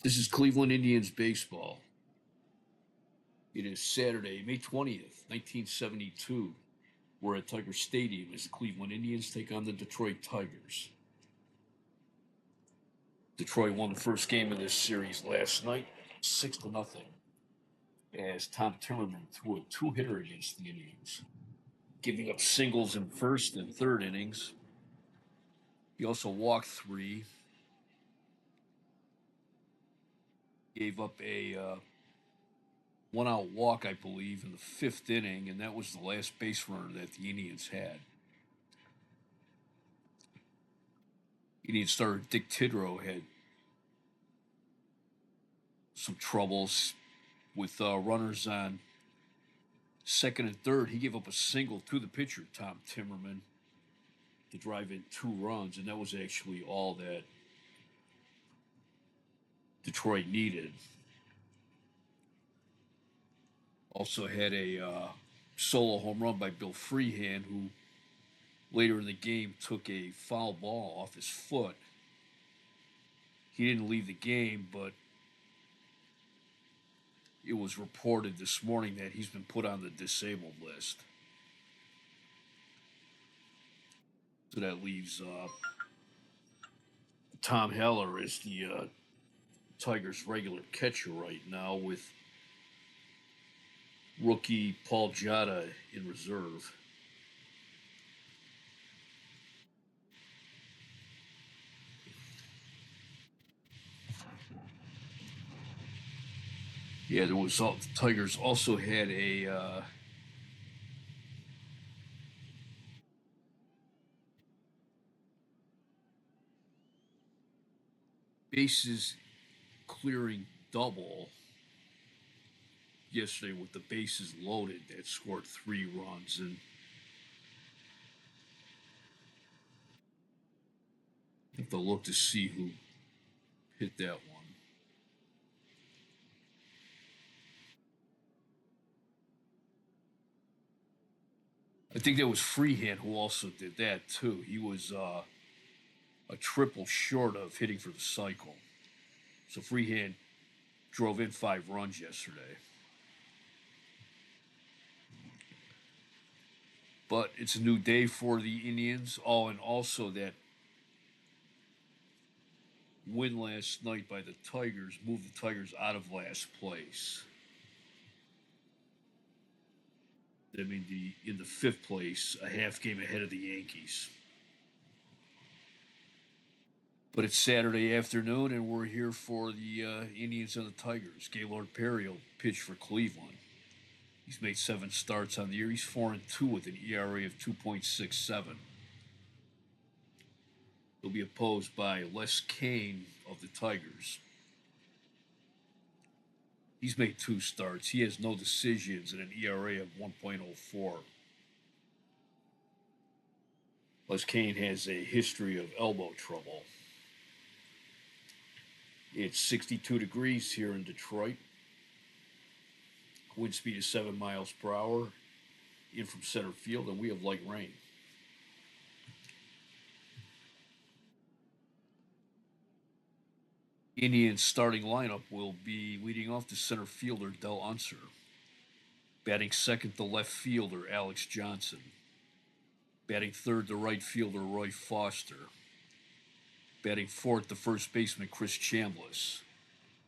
This is Cleveland Indians baseball. It is Saturday, May 20th, 1972. We're at Tiger Stadium as the Cleveland Indians take on the Detroit Tigers. Detroit won the first game of this series last night, 6-0, as Tom Timmerman threw a two-hitter against the Indians, giving up singles in first and third innings. He also walked three, gave up a one-out walk, I believe, in the fifth inning, and that was the last base runner that the Indians had. Indian starter Dick Tidrow had some troubles with runners on second and third. He gave up a single to the pitcher, Tom Timmerman, to drive in two runs, and that was actually all that Detroit needed. Also had a solo home run by Bill Freehand, who later in the game took a foul ball off his foot. He didn't leave the game, but it was reported this morning that he's been put on the disabled list. So that leaves Tom Heller as the Tigers' regular catcher right now, with rookie Paul Giada in reserve. Yeah, the Tigers also had a bases clearing double yesterday with the bases loaded that scored 3 runs, and I have to look to see who hit that one. I think that was Freehand who also did that too. He was a triple short of hitting for the cycle. So Freehand drove in 5 runs yesterday. But it's a new day for the Indians. Oh, and also that win last night by the Tigers moved the Tigers out of last place. I mean, in the fifth place, a half game ahead of the Yankees. But it's Saturday afternoon, and we're here for the Indians and the Tigers. Gaylord Perry will pitch for Cleveland. He's made 7 starts on the year. He's 4-2 with an ERA of 2.67. He'll be opposed by Les Kane of the Tigers. He's made 2 starts. He has no decisions and an ERA of 1.04. Les Kane has a history of elbow trouble. It's 62 degrees here in Detroit. Wind speed is 7 miles per hour in from center field, and we have light rain. Indians starting lineup will be leading off the center fielder Del Unser. Batting second, the left fielder Alex Johnson. Batting third, the right fielder Roy Foster. Batting fourth, the first baseman Chris Chambliss.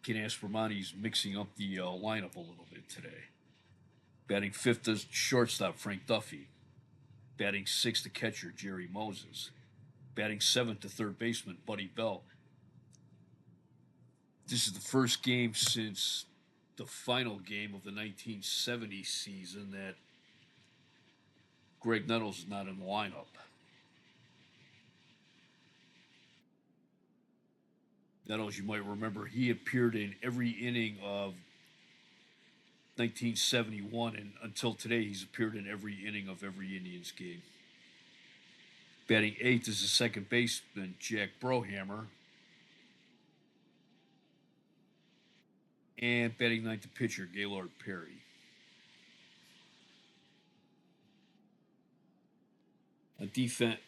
Ken Aspermani's mixing up the lineup a little bit today. Batting fifth, the shortstop Frank Duffy. Batting sixth, the catcher Jerry Moses. Batting seventh, the third baseman Buddy Bell. This is the first game since the final game of the 1970 season that Greg Nettles is not in the lineup. Nettles, you might remember, he appeared in every inning of 1971, and until today, he's appeared in every inning of every Indians game. Batting eighth is the second baseman Jack Brohammer. And batting ninth, the pitcher Gaylord Perry. On defense,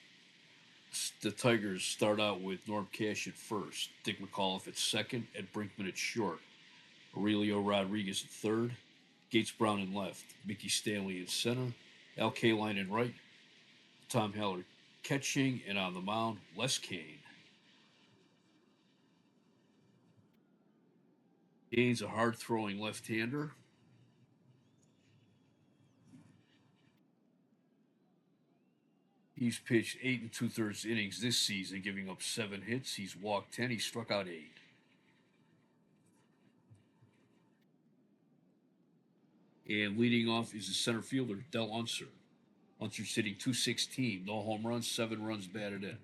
The Tigers start out with Norm Cash at first, Dick McAuliffe at second, Ed Brinkman at short, Aurelio Rodriguez at third, Gates Brown in left, Mickey Stanley in center, Al Kaline in right, Tom Heller catching, and on the mound, Les Kane. Kane's a hard throwing left hander. He's pitched 8 2/3 innings this season, giving up 7 hits. He's walked 10. He struck out 8. And leading off is the center fielder, Del Unser. Unser's hitting 216, no home runs, 7 runs batted in.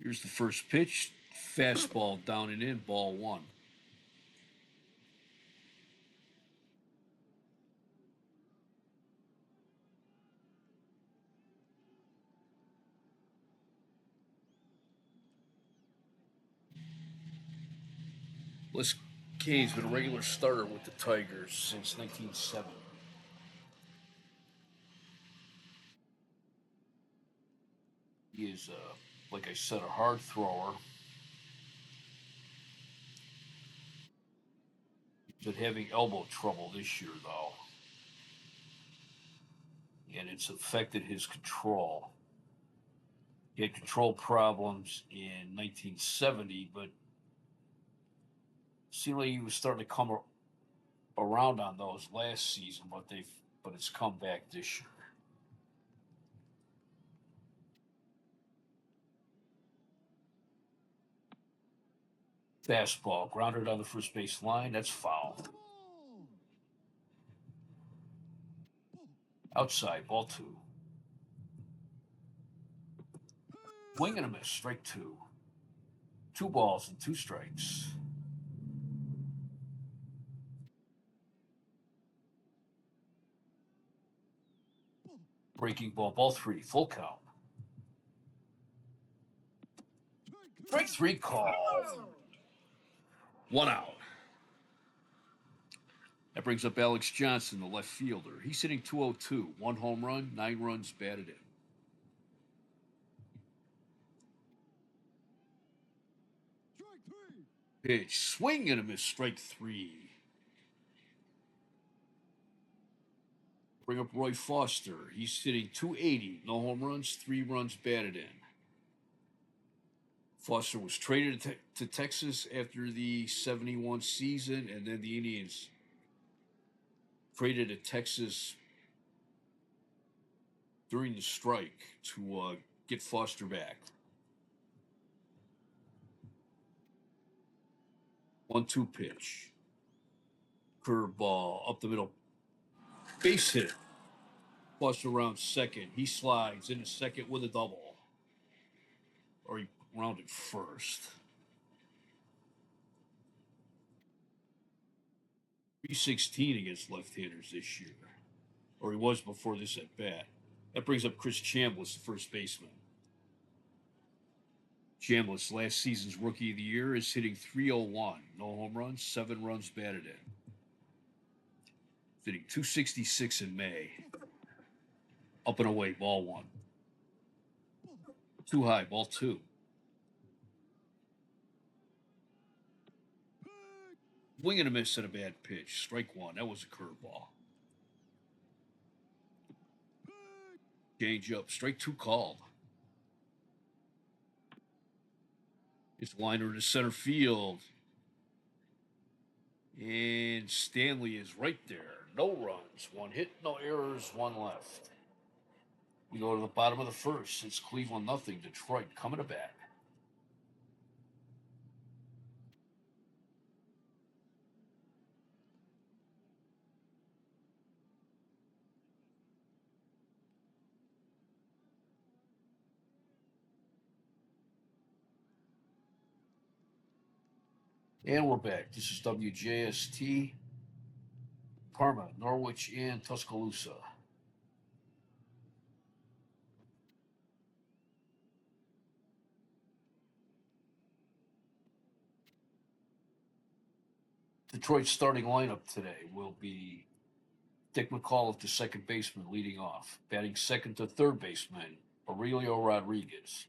Here's the first pitch. Fastball down and in, ball 1. Les Kane's been a regular starter with the Tigers since 1970. He is, like I said, a hard thrower. He's been having elbow trouble this year, though, and it's affected his control. He had control problems in 1970, but seemed like he was starting to come around on those last season, but it's come back this year. Fastball grounded on the first base line. That's foul. Outside, ball 2. Swing and a miss, strike 2. 2 balls and 2 strikes. Breaking ball, ball 3, full count. Strike 3 call. 1 out. That brings up Alex Johnson, the left fielder. He's hitting 202, 1 home run, 9 runs batted in. Pitch, swing and a miss, strike 3. Bring up Roy Foster. He's hitting 280, no home runs, 3 runs batted in. Foster was traded to Texas after the 71 season, and then the Indians traded to Texas during the strike to get Foster back. 1-2 pitch. Curveball up the middle. Base hit. Foster around second. He slides into second with a double. Or he rounded first. 316 against left-handers this year. Or he was before this at bat. That brings up Chris Chambliss, the first baseman. Chambliss, last season's Rookie of the Year, is hitting 301. No home runs, 7 runs batted in. Hitting 266 in May. Up and away, ball 1. Too high, ball 2. Wing and a miss at a bad pitch. Strike 1. That was a curveball. Change up. Strike 2 called. It's liner to center field. And Stanley is right there. No runs. 1 hit, no errors, 1 left. We go to the bottom of the first. It's Cleveland 0. Detroit coming to bat. And we're back. This is WJST, Parma, Norwich, and Tuscaloosa. Detroit's starting lineup today will be Dick McAuliffe, the second baseman, leading off. Batting second to third baseman, Aurelio Rodriguez.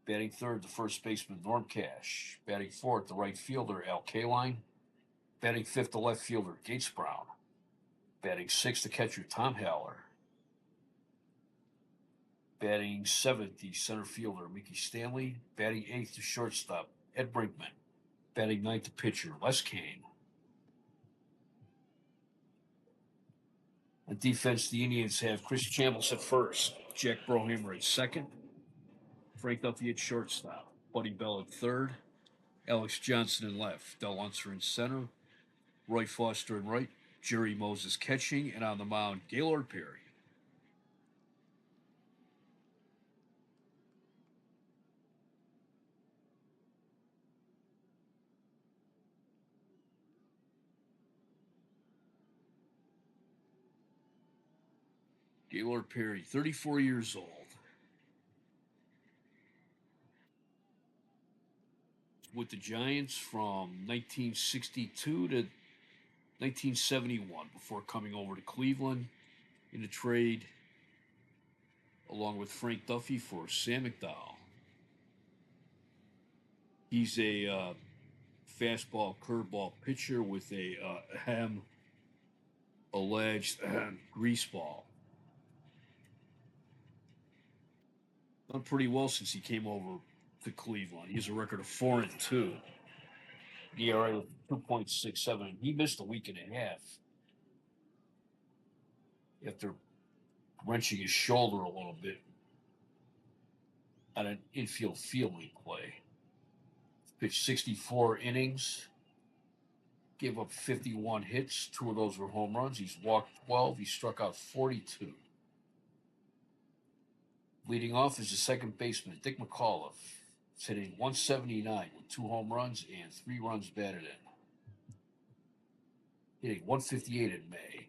Batting third, the first baseman, Norm Cash. Batting fourth, the right fielder, Al Kaline. Batting fifth, the left fielder, Gates Brown. Batting sixth, the catcher, Tom Haller. Batting seventh, the center fielder, Mickey Stanley. Batting eighth, the shortstop, Ed Brinkman. Batting ninth, the pitcher, Les Kane. On defense, the Indians have Chris Chambliss at first, Jack Brohammer at second, Frank Duffy at shortstop, Buddy Bell at third, Alex Johnson in left, Del Unser in center, Roy Foster in right, Jerry Moses catching, and on the mound, Gaylord Perry. Gaylord Perry, 34 years old. With the Giants from 1962 to 1971 before coming over to Cleveland in a trade along with Frank Duffy for Sam McDowell. He's a fastball curveball pitcher with a alleged grease ball. Done pretty well since he came over to Cleveland. He has a record of 4-2. ERA of 2.67. He missed a week and a half after wrenching his shoulder a little bit on an infield fielding play. Pitched 64 innings, gave up 51 hits. 2 of those were home runs. He's walked 12. He struck out 42. Leading off is the second baseman, Dick McAuliffe. He's hitting 179 with 2 home runs and 3 runs batted in. Hitting 158 in May.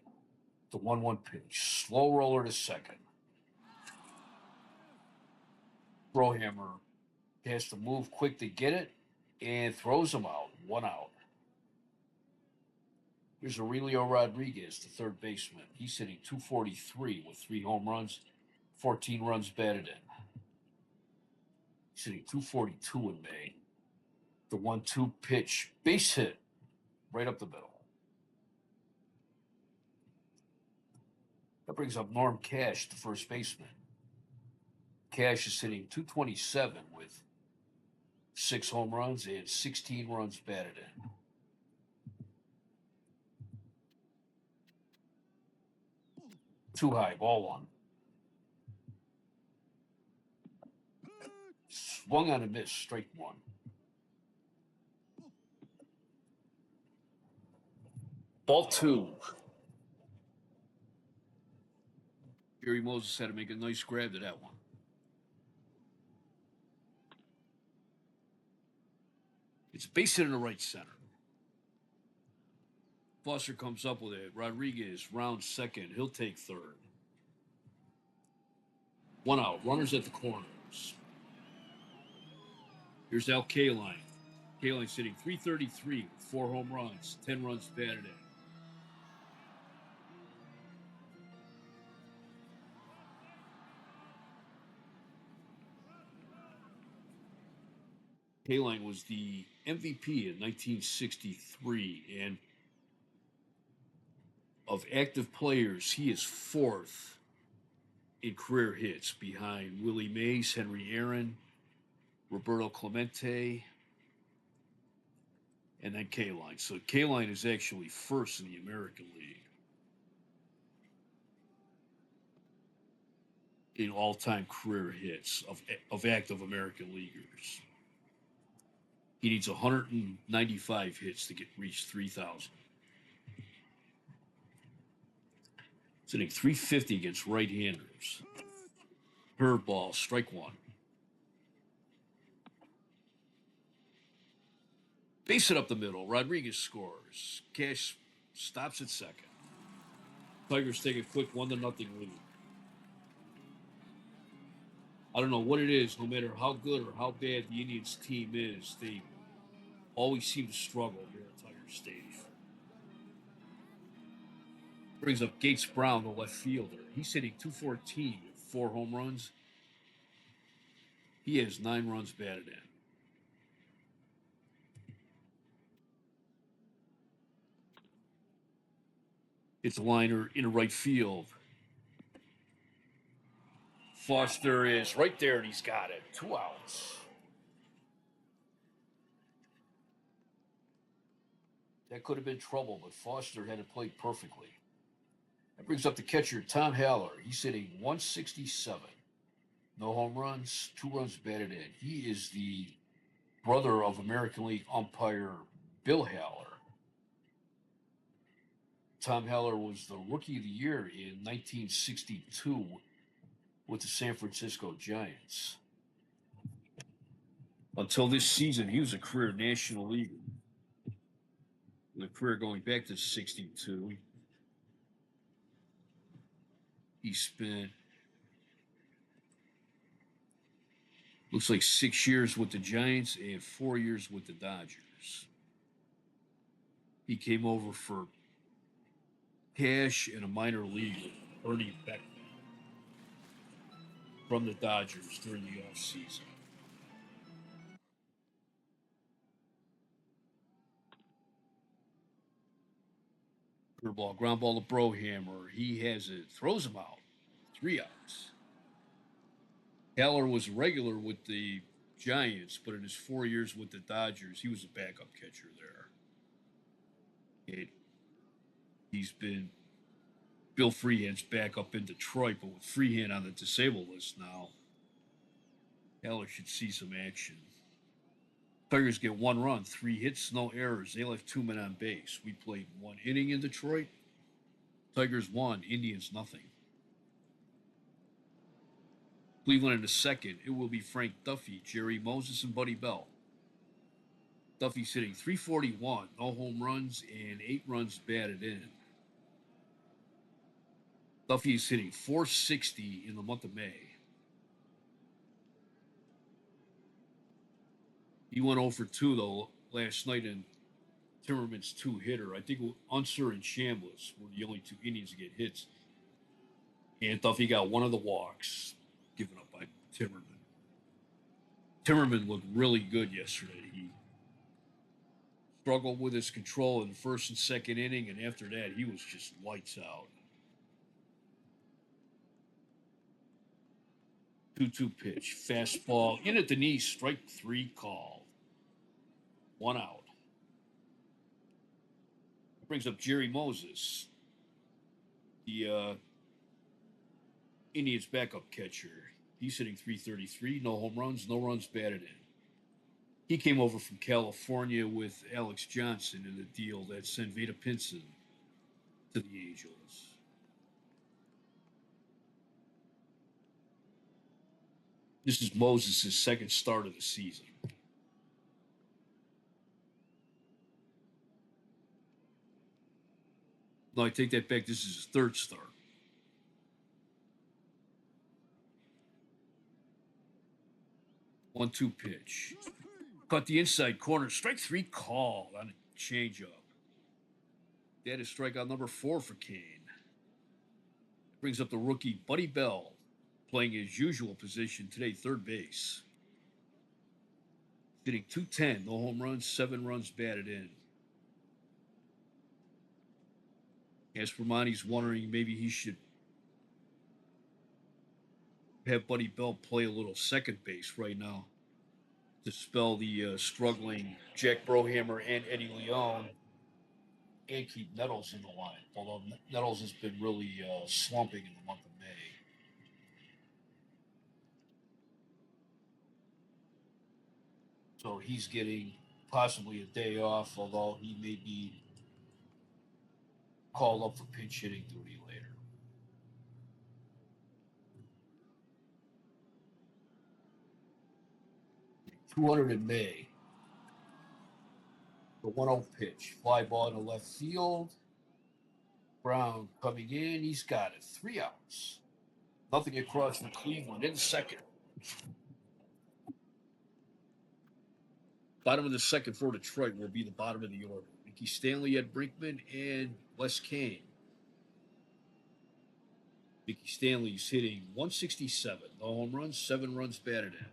The 1-1 pitch. Slow roller to second. Brohammer has to move quick to get it and throws him out. 1 out. Here's Aurelio Rodriguez, the third baseman. He's hitting 243 with 3 home runs, 14 runs batted in. He's hitting 242 in May. The 1-2 pitch, base hit, right up the middle. That brings up Norm Cash, the first baseman. Cash is hitting 227 with 6 home runs and 16 runs batted in. Too high, ball 1. Swung on a miss, strike 1. Ball 2. Jerry Moses had to make a nice grab to that one. It's base hit in the right center. Foster comes up with it. Rodriguez rounds second. He'll take third. 1 out. Runners at the corners. Here's Al Kaline. Kaline's hitting 333 with 4 home runs, 10 runs batted in. Kaline was the MVP in 1963, and of active players, he is 4th in career hits behind Willie Mays, Henry Aaron, Roberto Clemente, and then Kaline. So Kaline is actually 1st in the American League in all-time career hits of active American leaguers. He needs 195 hits to reach 3,000. He's hitting 350 against right-handers. Curveball, strike 1. Base it up the middle. Rodriguez scores. Cash stops at second. Tigers take a quick 1-0 lead. I don't know what it is, no matter how good or how bad the Indians team is, they always seem to struggle here at Tiger Stadium. Brings up Gates Brown, the left fielder. He's hitting 214 with 4 home runs. He has 9 runs batted in. It's a liner in right field. Foster is right there, and he's got it. 2 outs. That could have been trouble, but Foster had it played perfectly. That brings up the catcher, Tom Haller. He's hitting 167. No home runs, 2 runs batted in. He is the brother of American League umpire Bill Haller. Tom Haller was the Rookie of the Year in 1962 with the San Francisco Giants. Until this season, he was a career National Leaguer. With a career going back to 62. He spent, looks like 6 years with the Giants and 4 years with the Dodgers. He came over for cash and a minor leaguer, Ernie Beckman, from the Dodgers during the offseason. Curveball, ground ball to Brohammer. He has it, throws him out. 3 outs. Haller was regular with the Giants, but in his 4 years with the Dodgers, he was a backup catcher there. He's been Bill Freehand's backup in Detroit, but with Freehand on the disabled list now, Haller should see some action. Tigers get 1 run, 3 hits, no errors. They left 2 men on base. We played 1 inning in Detroit. Tigers 1, Indians nothing. Cleveland in the second, it will be Frank Duffy, Jerry Moses, and Buddy Bell. Duffy's hitting 341, no home runs, and 8 runs batted in. Duffy is hitting 460 in the month of May. He went 0 for 2, though, last night in Timmerman's 2-hitter. I think Unser and Chambliss were the only 2 Indians to get hits. And Duffy got 1 of the walks given up by Timmerman. Timmerman looked really good yesterday. He struggled with his control in the first and second inning, and after that, he was just lights out. 2-2 pitch, fastball in at the knee, strike 3 called. 1 out. Brings up Jerry Moses, the Indians' backup catcher. He's hitting 333, no home runs, no runs batted in. He came over from California with Alex Johnson in the deal that sent Veda Pinson to the Angels. This is Moses' second start of the season. No, I take that back. This is his third start. 1-2 pitch. Caught the inside corner. Strike 3 called on a changeup. That is strikeout number 4 for Kane. Brings up the rookie Buddy Bell, playing his usual position today, third base. Hitting 210, no home runs, 7 runs batted in. Aspermani's wondering maybe he should have Buddy Bell play a little second base right now to spell the struggling Jack Brohammer and Eddie Leone and keep Nettles in the line, although Nettles has been really slumping in the month of May. So he's getting possibly a day off, although he may be called up for pinch hitting duty later. 200 in May. The 1-0 pitch. Fly ball in the left field. Brown coming in. He's got it. 3 outs. Nothing across from Cleveland in second. Bottom of the second for Detroit will be the bottom of the order. Mickey Stanley, Ed Brinkman, and Les Kane. Mickey Stanley's hitting 167. No home runs, 7 runs batted in.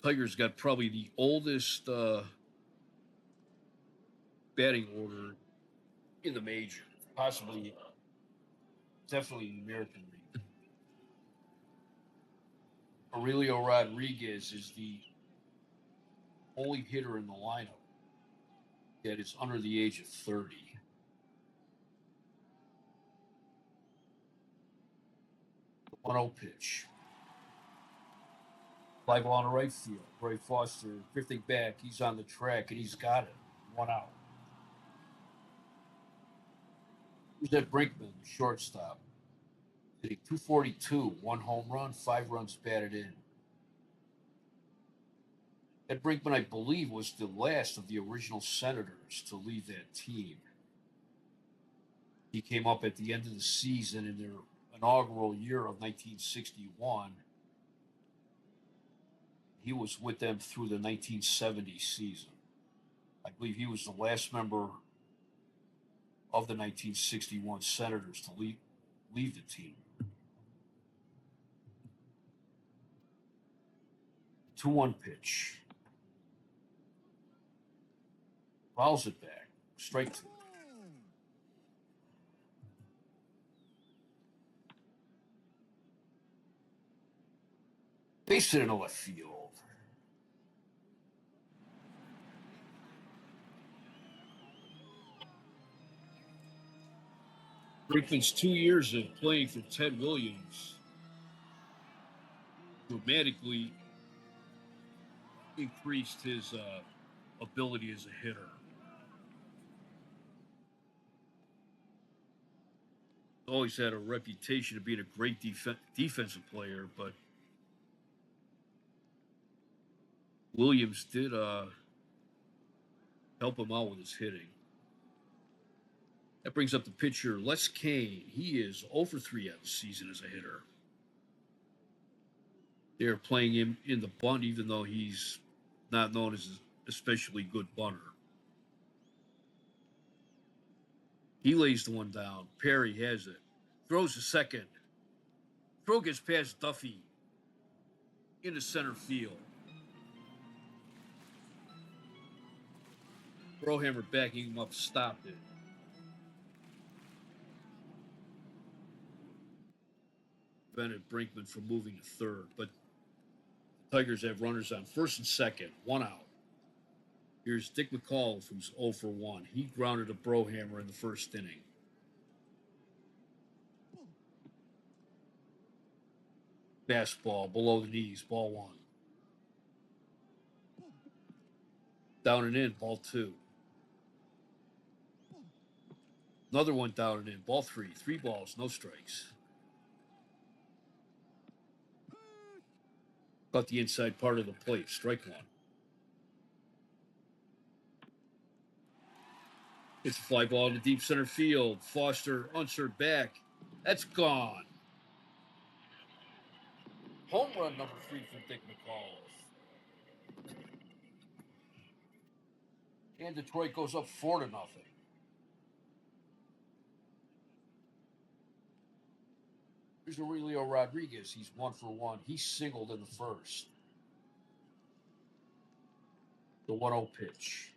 Tigers got probably the oldest batting order in the major, possibly, definitely in the American League. Aurelio Rodriguez is the only hitter in the lineup that is under the age of 30. 1-0 pitch. Fly ball on the right field. Roy Foster drifting back. He's on the track and he's got it. 1 out. Here's that Brinkman, shortstop. Hitting 242, 1 home run, 5 runs batted in. Ed Brinkman, I believe, was the last of the original Senators to leave that team. He came up at the end of the season in their inaugural year of 1961. He was with them through the 1970 season. I believe he was the last member of the 1961 Senators to leave the team. 2-1 pitch. Fouls it back. Strike 2. Base hit in the left field. Brinkman's 2 years of playing for Ted Williams dramatically increased his ability as a hitter. Always had a reputation of being a great defensive player, but Williams did help him out with his hitting. That brings up the pitcher, Les Kane. He is 0 for 3 on the season as a hitter. They're playing him in the bunt, even though he's not known as an especially good bunter. He lays the one down. Perry has it. Throws a second. Throw gets past Duffy into center field. Brohammer backing him up stopped it. Prevented Brinkman from moving to third, but the Tigers have runners on first and second, 1 out. Here's Dick McCall from 0 for 1. He grounded a Brohammer in the first inning. Fastball below the knees, ball 1. Down and in, ball 2. Another one down and in, ball 3. 3 balls, no strikes. Got the inside part of the plate, strike 1. It's a fly ball into deep center field. Foster unserved back. That's gone. Home run number 3 for Dick McCall. And Detroit goes up 4-0. Here's Aurelio Rodriguez. He's 1 for 1. He singled in the first. The 1-0 pitch.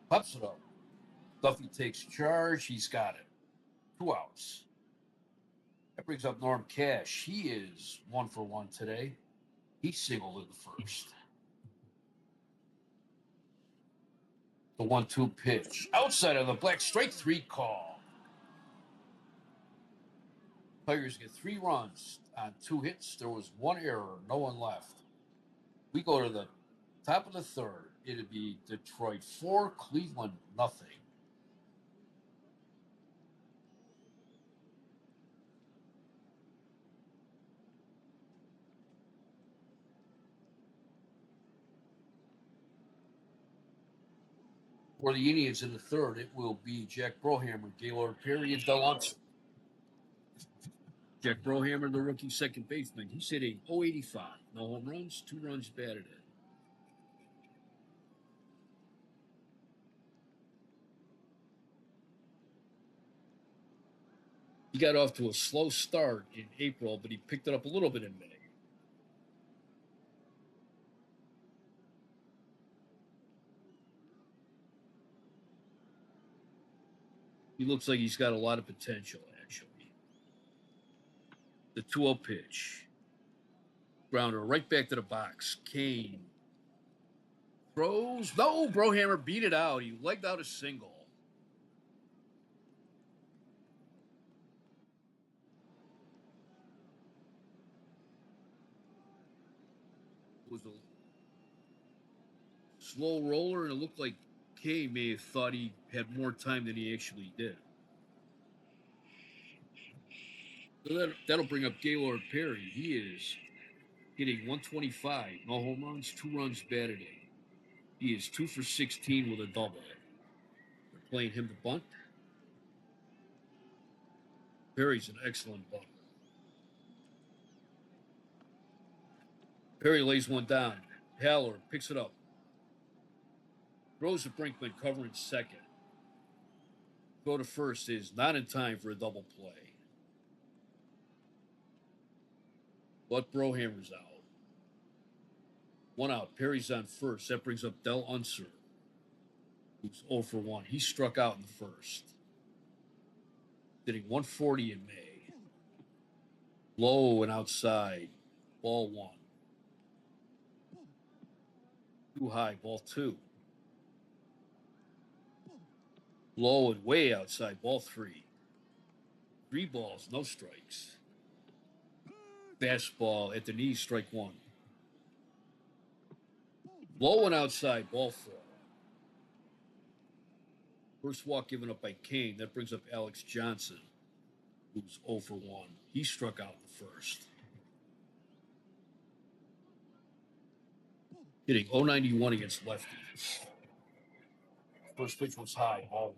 Pops it up. Duffy takes charge. He's got it. 2 outs. That brings up Norm Cash. He is 1 for 1 today. He singled in the first. The 1-2 pitch. Outside of the black, strike 3 call. Tigers get 3 runs on 2 hits. There was 1 error, no one left. We go to the top of the third. It'd be Detroit 4, Cleveland nothing. For the Indians in the third, it will be Jack Brohammer, Gaylord Perry, and Del Unser. Jack Brohammer, the rookie second baseman, he's hitting .085. No home runs, 2 runs batted in. He got off to a slow start in April, but he picked it up a little bit in May. He looks like he's got a lot of potential, actually. The 2-0 pitch. Grounder right back to the box. Kane throws. No, Brohammer beat it out. He legged out a single. It was a slow roller, and it looked like Kane may have thought he had more time than he actually did. So that'll bring up Gaylord Perry. He is hitting 125, no home runs, 2 runs batted in. He is 2 for 16 with a double. They're playing him to bunt. Perry's an excellent bunter. Perry lays one down. Haller picks it up. Throws to Brinkman covering second. Go to first is not in time for a double play. But Brohammer's out. 1 out. Perry's on first. That brings up Del Unser, who's 0 for 1. He struck out in the first. Hitting 140 in May. Low and outside. Ball 1. Too high. Ball 2. Low and way outside. Ball 3. 3 balls, no strikes. Fastball at the knees, strike 1. Low and outside, ball 4. First walk given up by Kane. That brings up Alex Johnson, who's 0 for 1. He struck out in the first. Hitting .091 against lefties. First pitch was high, ball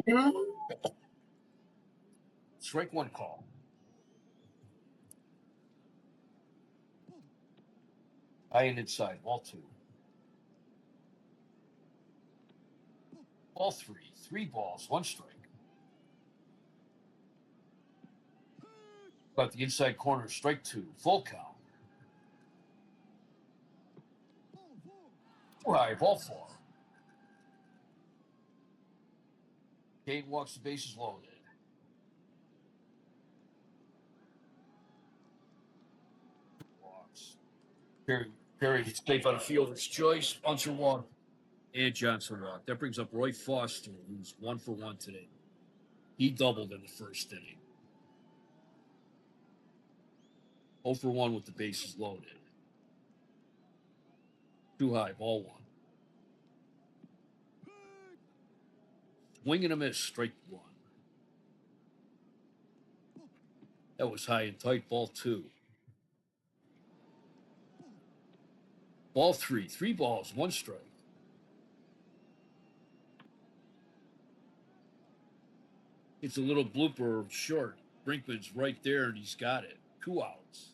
1. Strike 1 call. High and inside, ball 2. Ball 3. 3 balls, 1 strike. About the inside corner, strike 2. Full count. Too high, ball 4. Kane walks the bases loaded. Walks. Perry gets safe on a fielder's choice. Unser walk. And Johnson walk. That brings up Roy Foster, who's 1 for 1 today. He doubled in the first inning. 0 for 1 with the bases loaded. Too high, ball 1. Swing and a miss, strike 1. That was high and tight, ball 2. Ball 3. 3 balls, 1 strike. It's a little blooper short. Brinkman's right there, and he's got it. 2 outs.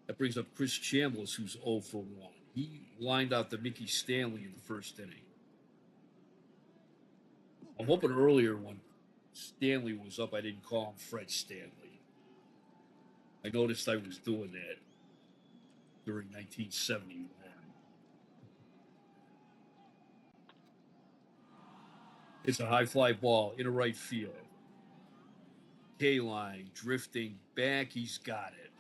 That brings up Chris Chambliss, who's 0 for 1. He lined out the Mickey Stanley in the first inning. I'm hoping earlier when Stanley was up, I didn't call him Fred Stanley. I noticed I was doing that during 1971. It's a high fly ball in a right field. K-line drifting back. He's got it.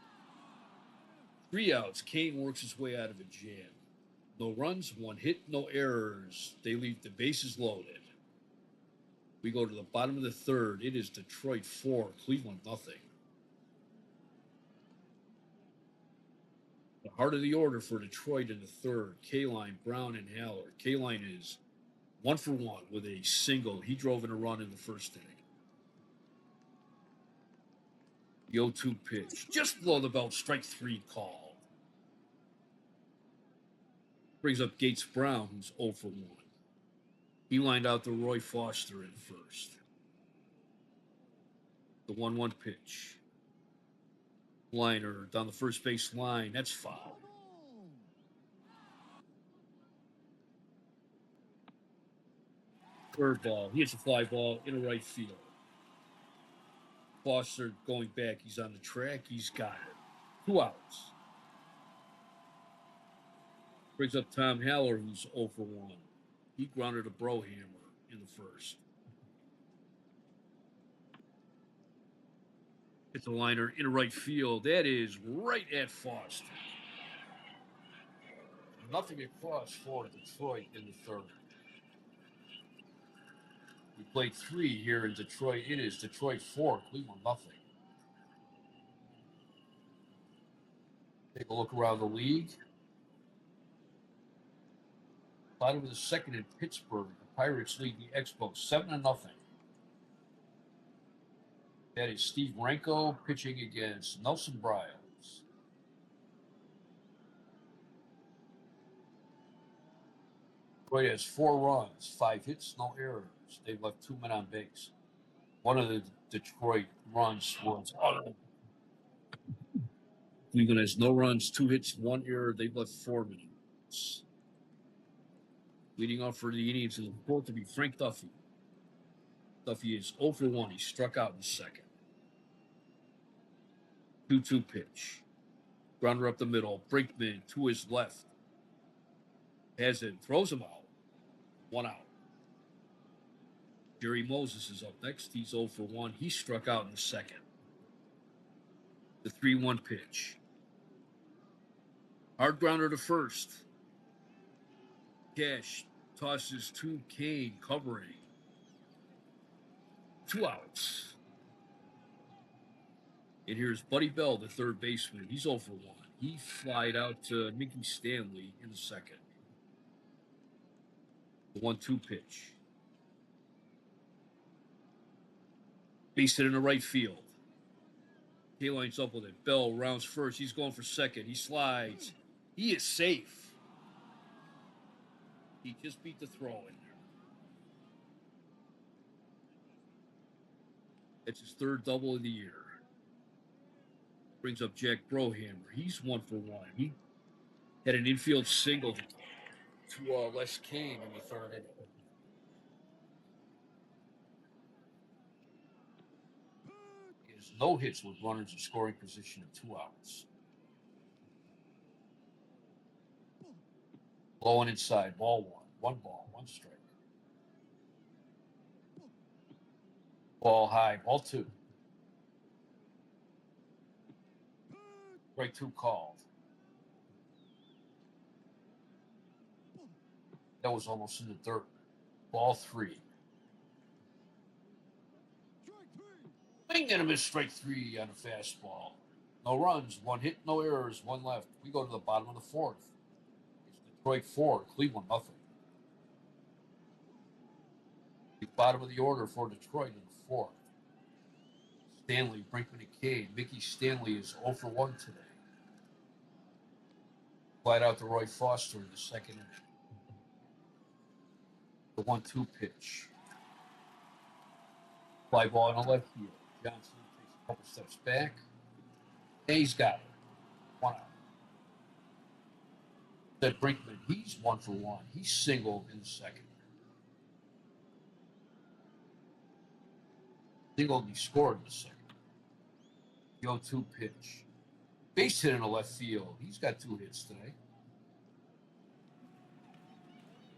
3 outs. Kane works his way out of a jam. No runs, 1 hit, no errors. They leave the bases loaded. We go to the bottom of the 3rd. It is Detroit 4, Cleveland nothing. The heart of the order for Detroit in the 3rd. K-line, Brown, and Haller. K-line is 1 for 1 with a single. He drove in a run in the first inning. The 0-2 pitch. Just below the belt, strike 3 call. Brings up Gates Brown, who's 0 for 1. He lined out to Roy Foster in first. The 1-1 pitch. Liner down the first base line. That's foul. Curveball. He hits a fly ball into right field. Foster going back. He's on the track. He's got it. 2 outs. Brings up Tom Haller, who's 0 for 1. He grounded a Brohammer in the first. It's a liner into right field. That is right at Foster. Nothing across for Detroit in the third. We played 3 here in Detroit. It is Detroit 4, Cleveland nothing. Take a look around the league. Bottom of the second in Pittsburgh. The Pirates lead the Expos 7-0. That is Steve Renko pitching against Nelson Bryles. Detroit has 4 runs, 5 hits, no errors. They've left 2 men on base. One of the Detroit runs was Cleveland has no runs, 2 hits, 1 error. They've left 4 men on base. Leading off for the Indians is reported to be Frank Duffy. Duffy is 0 for 1. He struck out in the second. 2-2 pitch. Grounder up the middle. Brinkman to his left. Has it. Throws him out. 1 out. Jerry Moses is up next. He's 0 for 1. He struck out in the second. The 3-1 pitch. Hard grounder to first. Cash tosses to Kane covering. 2 outs. And here's Buddy Bell, the third baseman. He's 0 for 1. He flied out to Mickey Stanley in the second. The 1-2 pitch. Base hit in the right field. He lines up with it. Bell rounds first. He's going for second. He slides. He is safe. He just beat the throw in there. That's his 3rd double of the year. Brings up Jack Brohammer. He's 1 for 1. He had an infield single to Les Kane in the third inning. He has no hits with runners in scoring position of 2 outs. Low and inside, ball 1. 1 ball, 1 strike. Ball high, ball 2. Strike 2 called. That was almost in the dirt. Ball 3. Swing and a miss, strike 3 on a fastball. No runs, 1 hit, no errors, 1 left. We go to the bottom of the 4th. It's Detroit 4, Cleveland nothing. The bottom of the order for Detroit in the 4th. Stanley, Brinkman, and Kane. Mickey Stanley is 0 for 1 today. Flied out to Roy Foster in the second inning. The 1-2 pitch. Fly ball in the left field. Johnson takes a couple steps back. And he's got it. 1 out. That Brinkman, he's 1 for 1. He's singled in the second. Singled and he scored in the second. The 0-2 pitch. Base hit in the left field. He's got 2 hits today.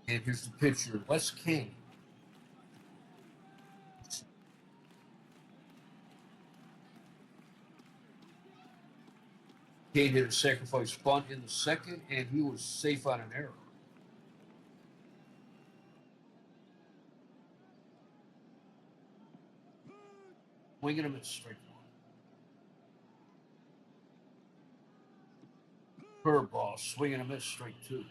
And here's the pitcher, Les Kane. Kane hit a sacrifice bunt in the second, and he was safe on an error. Swing and a miss, strike 1. Curveball, swing and a miss, strike 2.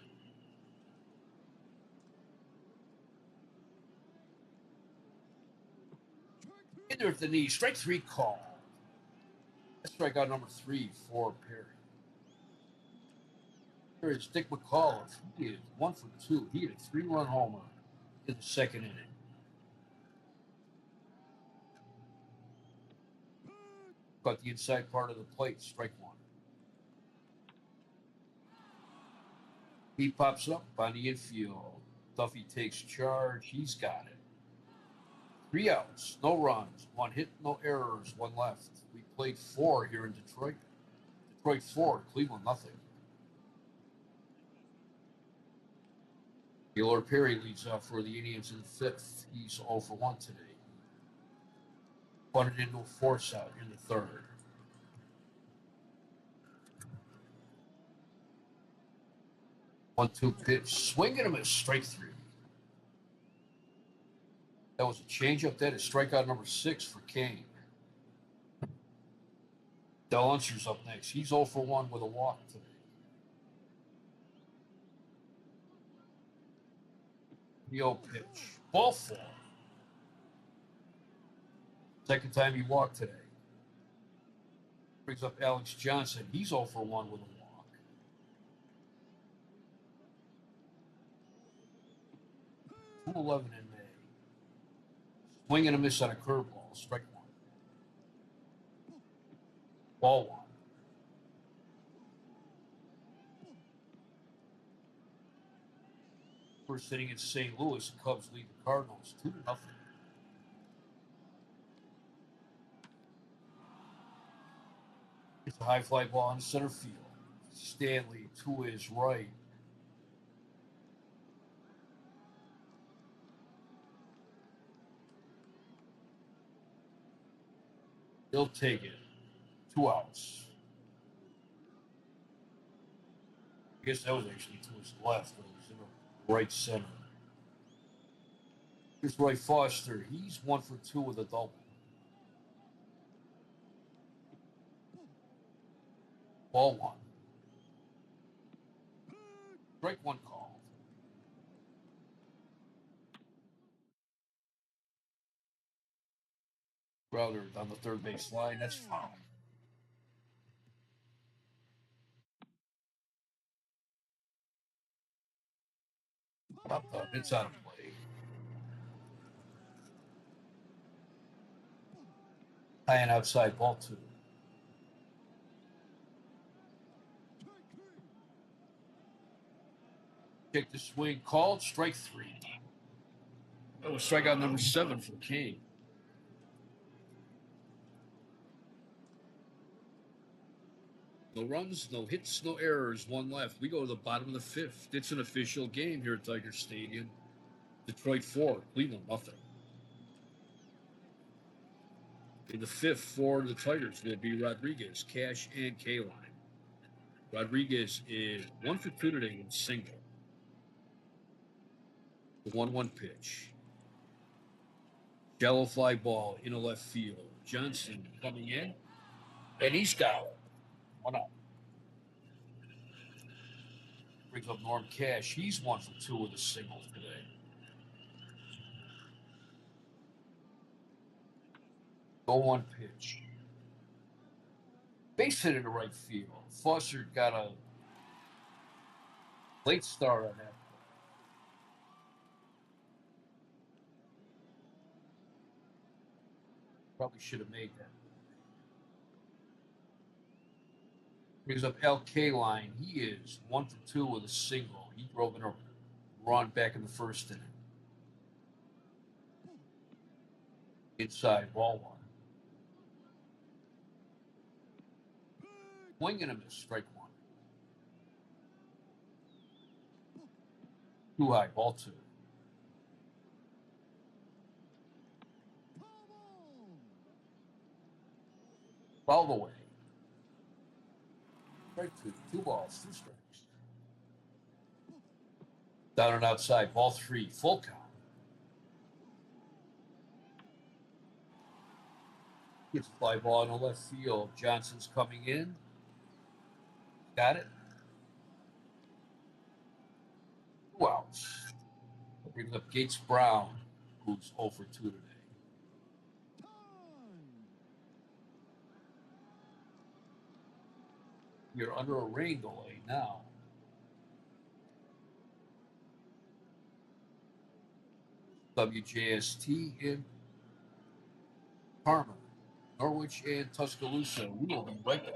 In there at the knee, strike 3 call. That's strikeout number 3 for Perry. Here is Dick McAuliffe. He is 1 for 2. He hit a 3-run homer in the second inning. Caught the inside part of the plate, strike one. He pops up on the infield. Duffy takes charge. He's got it. 3 outs, no runs, 1 hit, no errors, 1 left. We played 4 here in Detroit. Detroit 4, Cleveland nothing. Gaylord Perry leads off for the Indians in the 5th. He's 0 for 1 today. Bunted into a force out in the 3rd. 1-2 pitch, swing and a miss, strike 3. That was a changeup. That is strikeout number 6 for Kane. Del Unser's up next. He's 0 for 1 with a walk today. The 0 pitch, ball 4. Second time he walked today. Brings up Alex Johnson. He's 0 for 1 with a walk. 2-11 in May. Swing and a miss on a curveball. Strike 1. Ball 1. We're sitting in St. Louis. The Cubs lead the Cardinals 2-0. It's a high fly ball in center field. Stanley to his right. He'll take it. 2 outs. I guess that was actually to his left, but it was in the right center. Here's Roy Foster. He's 1 for 2 with a double. Ball 1. Strike 1 call. Crowder down the third base line. That's foul. Up up. It's out of play. High and outside, ball 2. Take the swing, called, strike 3. That was strikeout number 7 for Kane. No runs, no hits, no errors, 1 left. We go to the bottom of the 5th. It's an official game here at Tiger Stadium. Detroit 4, Cleveland nothing. In the 5th for the Tigers, will be Rodriguez, Cash, and K-Line. Rodriguez is 1 for 2 today in single. The 1-1 pitch. Shallow fly ball in a left field. Johnson coming in, and he's got it. 1 out. Brings up Norm Cash. He's 1 for 2 with a single today. Go 1 pitch. Base hit into right field. Foster got a late start on that. Probably should have made that. Brings up LK line. He is 1 for 2 with a single. He drove in a run back in the 1st inning. Inside, ball 1. Swing and a miss, strike 1. Too high, ball 2. Fouled away. Strike 2. 2 balls, 2 strikes. Down and outside, ball 3. Full count. Gets a fly ball in the left field. Johnson's coming in. Got it. 2 outs. Brings up Gates Brown, who's 0 for 2 today. You're under a rain delay now. WJST in Parma, Norwich, and Tuscaloosa. We will be right back.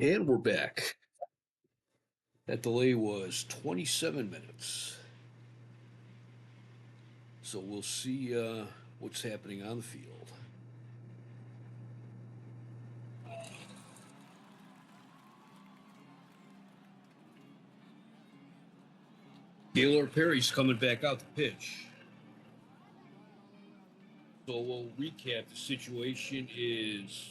And we're back. That delay was 27 minutes. So we'll see what's happening on the field. Gaylord Perry's coming back out to pitch. So we'll recap. The situation is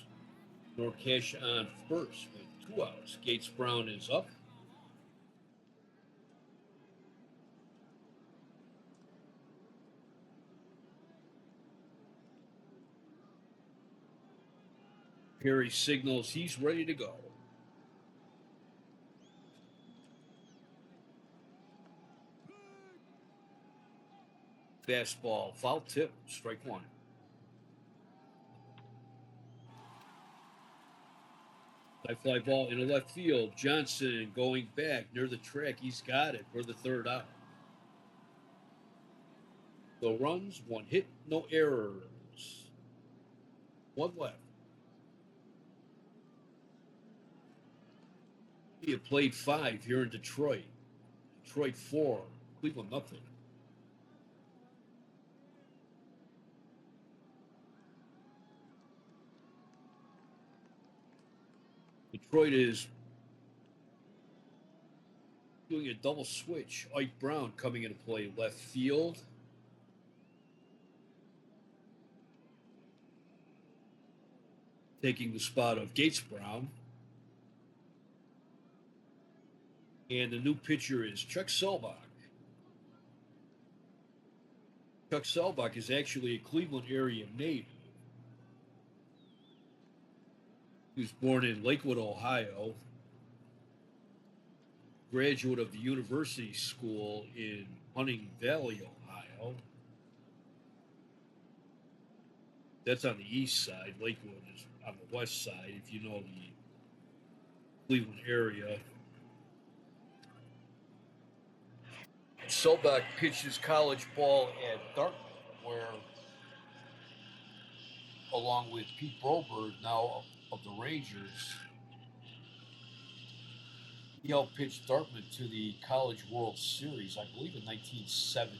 Norcash on first with 2 outs. Gates Brown is up. Perry signals he's ready to go. Fastball, foul tip, strike one. High fly ball into left field. Johnson going back near the track. He's got it for the third out. No runs, one hit, no errors. One left. He had played 5 here in Detroit. Detroit 4, Cleveland nothing. Detroit is doing a double switch. Ike Brown coming into play left field. Taking the spot of Gates Brown. And the new pitcher is Chuck Selbach. Chuck Selbach is actually a Cleveland area native. He was born in Lakewood, Ohio. Graduate of the University School in Hunting Valley, Ohio. That's on the east side. Lakewood is on the west side, if you know the Cleveland area. Selbach pitched his college ball at Dartmouth, where, along with Pete Broberg, now of the Rangers, he helped pitch Dartmouth to the College World Series, I believe, in 1970.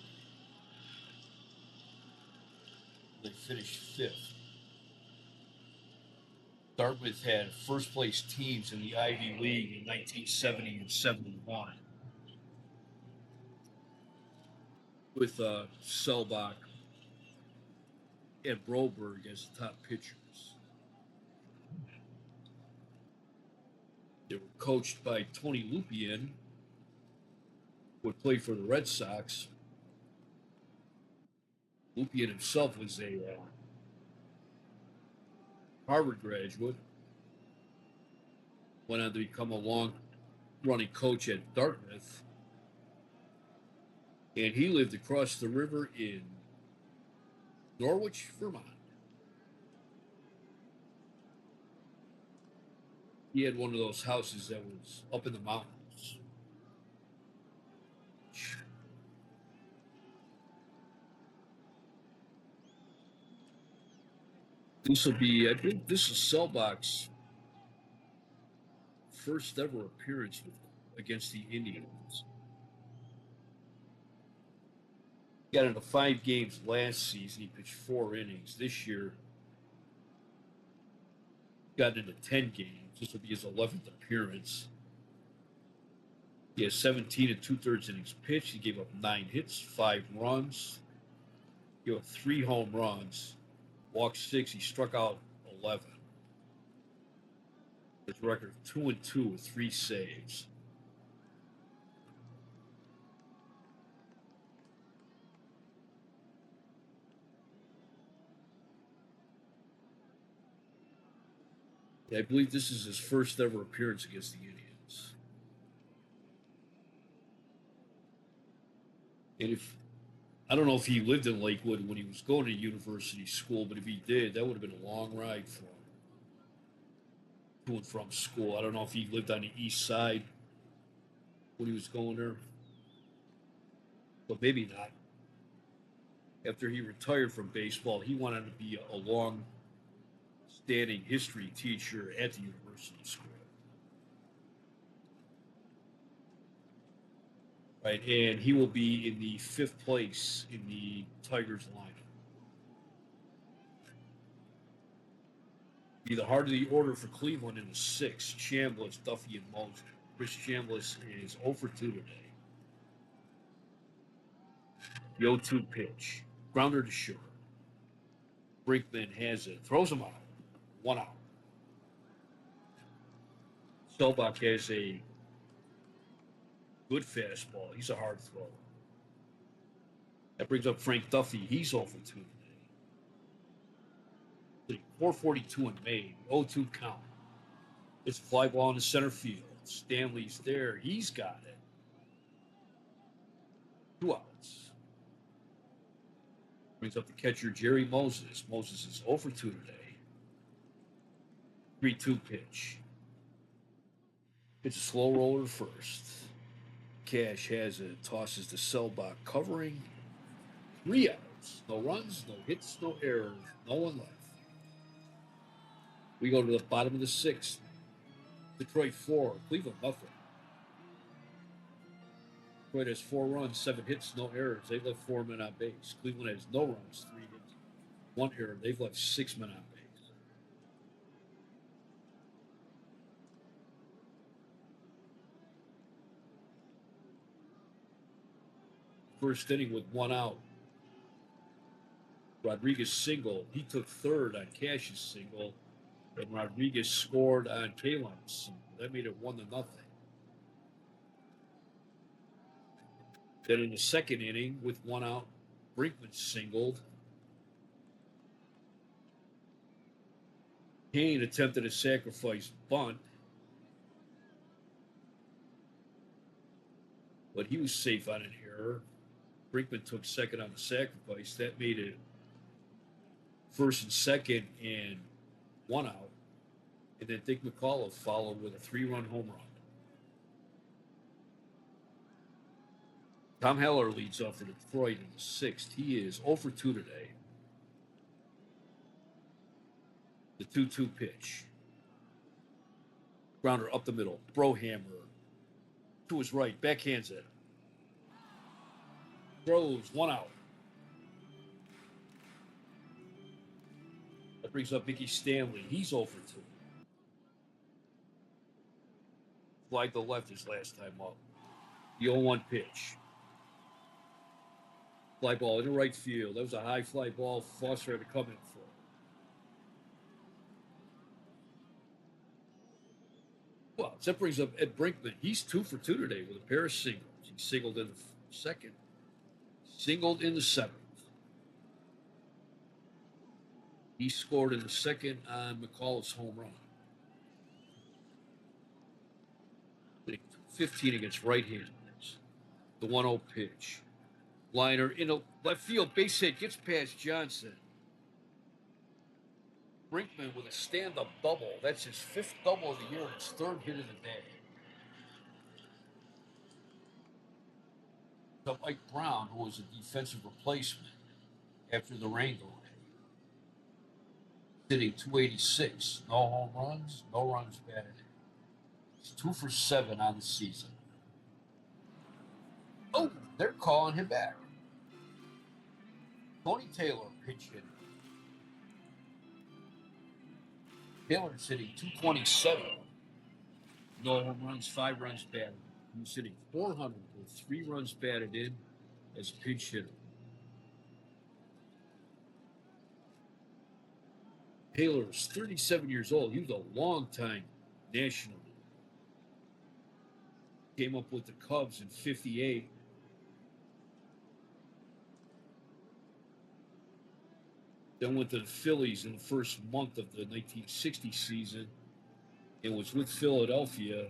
They finished 5th. Dartmouth had first place teams in the Ivy League in 1970 and 71, with Selbach and Broberg as the top pitchers. They were coached by Tony Lupien, who had played for the Red Sox. Lupien himself was a Harvard graduate, went on to become a long-running coach at Dartmouth, and he lived across the river in Norwich, Vermont. He had one of those houses that was up in the mountains. This will be, I think this is Selbach's first ever appearance against the Indians. He got into 5 games last season. He pitched 4 innings. This year, Got into 10 games. This will be his 11th appearance. He has 17 and two-thirds innings pitched. He gave up 9 hits, 5 runs. He gave up 3 home runs, walked 6. He struck out 11. His record 2-2 with 3 saves. I believe this is his first ever appearance against the Indians. And if I don't know if he lived in Lakewood when he was going to university school, but if he did, that would have been a long ride for him to and from school. I don't know if he lived on the east side when he was going there, but maybe not. After he retired from baseball, he wanted to be a long standing history teacher at the university school. Right, and he will be in the 5th place in the Tigers lineup. Be the heart of the order for Cleveland in the 6th. Chambliss, Duffy, and Mosley. Chris Chambliss is 0 for 2 today. The 0-2 pitch. Grounder to short. Brinkman has it. Throws him out. 1 out. Selbach has a good fastball. He's a hard thrower. That brings up Frank Duffy. He's 0 for 2 today. 442 in May. 0-2 count. It's a fly ball in the center field. Stanley's there. He's got it. 2 outs. Brings up the catcher, Jerry Moses. Moses is 0 for 2 today. 3-2 pitch. It's a slow roller first. Cash has it. Tosses to Selbach. Covering. 3 outs. No runs, no hits, no errors. No one left. We go to the bottom of the 6th. Detroit 4. Cleveland nothing. Detroit has 4 runs, 7 hits, no errors. They've left 4 men on base. Cleveland has no runs, 3 hits, 1 error. They've left 6 men on base. First inning with 1 out. Rodriguez single. He took third on Cash's single, and Rodriguez scored on Kalen's. That made it 1-0. Then in the second inning, with 1 out, Brinkman singled. Kane attempted a sacrifice bunt, but he was safe on an error. Brinkman took second on the sacrifice. That made it first and second and 1 out. And then Dick McAuliffe followed with a 3-run home run. Tom Heller leads off for Detroit in the 6th. He is 0 for 2 today. The 2-2 pitch. Grounder up the middle. Brohammer to his right. Backhands it. Throws 1 out. That brings up Mickey Stanley. He's 0 for 2. Fly to left his last time up. The 0-1 pitch. Fly ball in the right field. That was a high fly ball. Foster had to come in for. Well, that brings up Ed Brinkman. He's 2 for 2 today with a pair of singles. He singled in the 2nd, singled in the 7th. He scored in the 2nd on McAuliffe's home run. 15 against right-handers. The 1-0 pitch. Liner in a left field, base hit, gets past Johnson. Brinkman with a stand-up double. That's his 5th double of the year and his 3rd hit of the day. So Mike Brown, who was a defensive replacement after the rain delay, sitting 286. No home runs, no runs batted. He's 2 for 7 on the season. Oh, they're calling him back. Tony Taylor pitched hit. Taylor's hitting 227. No home runs, 5 runs batted. He's hitting 400 with 3 runs batted in as a pinch hitter. Taylor's 37 years old. He was a long time National League. Came up with the Cubs in 58. Then went to the Phillies in the first month of the 1960 season and was with Philadelphia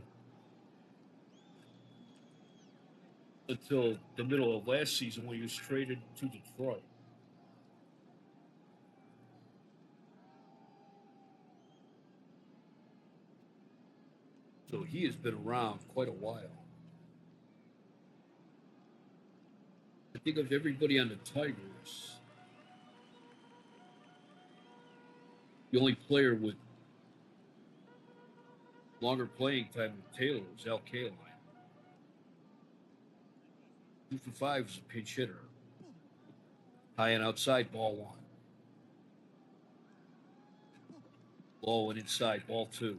until the middle of last season when he was traded to Detroit. So he has been around quite a while. I think of everybody on the Tigers, the only player with longer playing time than Taylor was Al Kaline. 2 for 5 is a pinch hitter. High and outside, ball 1. Low and inside, ball 2.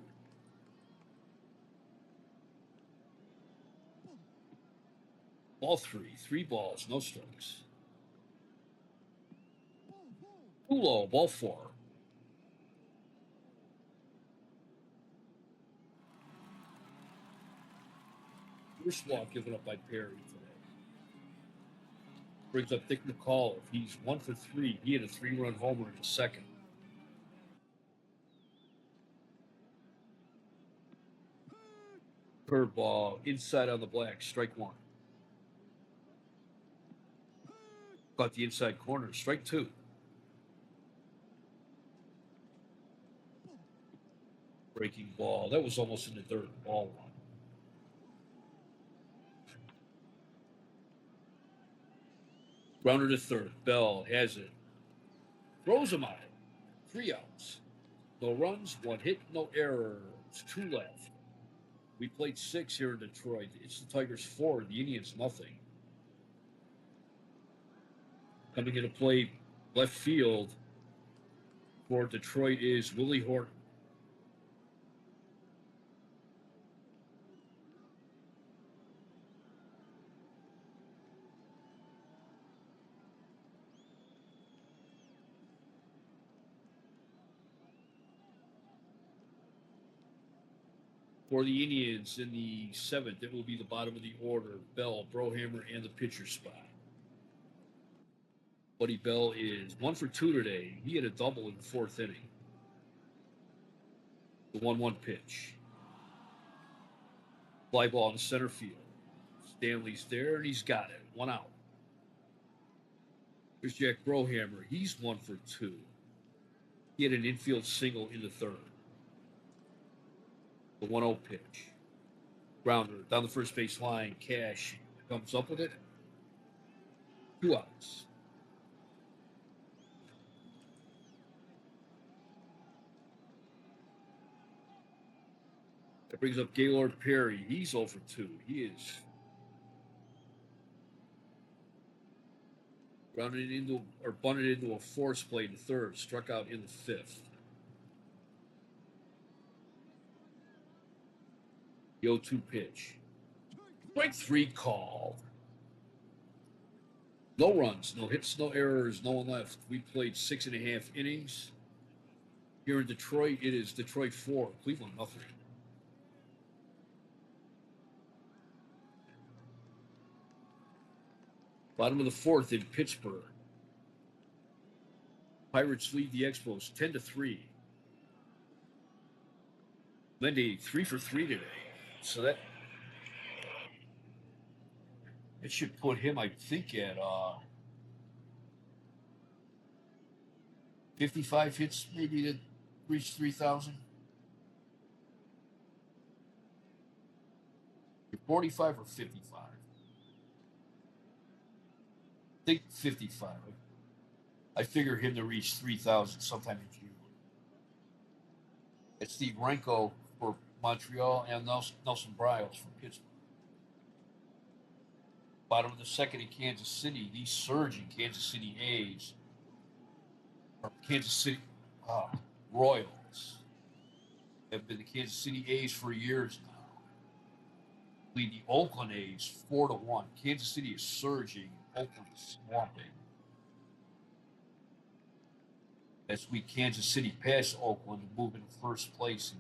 Ball 3. 3 balls, no strikes. Too low, ball 4. First walk given up by Perry today. Brings up Dick McCall. He's 1 for 3. He had a 3-run homer in the second. Curveball inside on the black, strike 1. Caught the inside corner, strike 2. Breaking ball. That was almost in the dirt, ball 1. Grounder to third. Bell has it. Throws him out. 3 outs. No runs, 1 hit, no errors. 2 left. We played 6 here in Detroit. It's the Tigers 4, the Indians nothing. Coming into play left field for Detroit is Willie Horton. For the Indians in the 7th, it will be the bottom of the order. Bell, Brohammer, and the pitcher spot. Buddy Bell is 1 for 2 today. He had a double in the 4th inning. The 1-1 pitch. Fly ball in the center field. Stanley's there, and he's got it. 1 out. Here's Jack Brohammer. He's 1 for 2. He had an infield single in the 3rd. The 1-0 pitch. Grounder down the first base line. Cash comes up with it. 2 outs. That brings up Gaylord Perry. He's 0 for 2. He is grounded into or bunted into a force play in the 3rd. Struck out in the 5th. The 0-2 pitch. Strike 3 called. No runs, no hits, no errors, no one left. We played 6.5 innings. Here in Detroit, it is Detroit 4, Cleveland nothing. Bottom of the 4th in Pittsburgh. Pirates lead the Expos 10-3. Mendy 3 for 3 today. So that it should put him, I think, at 55 hits maybe to reach 3,000. 45 or 55? I think 55. I figure him to reach 3,000 sometime in June. It's Steve Renko for Montreal and Nelson Bryles for Pittsburgh. Bottom of the 2nd in Kansas City, the surging Kansas City A's, or Kansas City Royals. Have been the Kansas City A's for years now. Lead the Oakland A's 4-1. Kansas City is surging. Oakland is swamping. This week, Kansas City passed Oakland to move into first place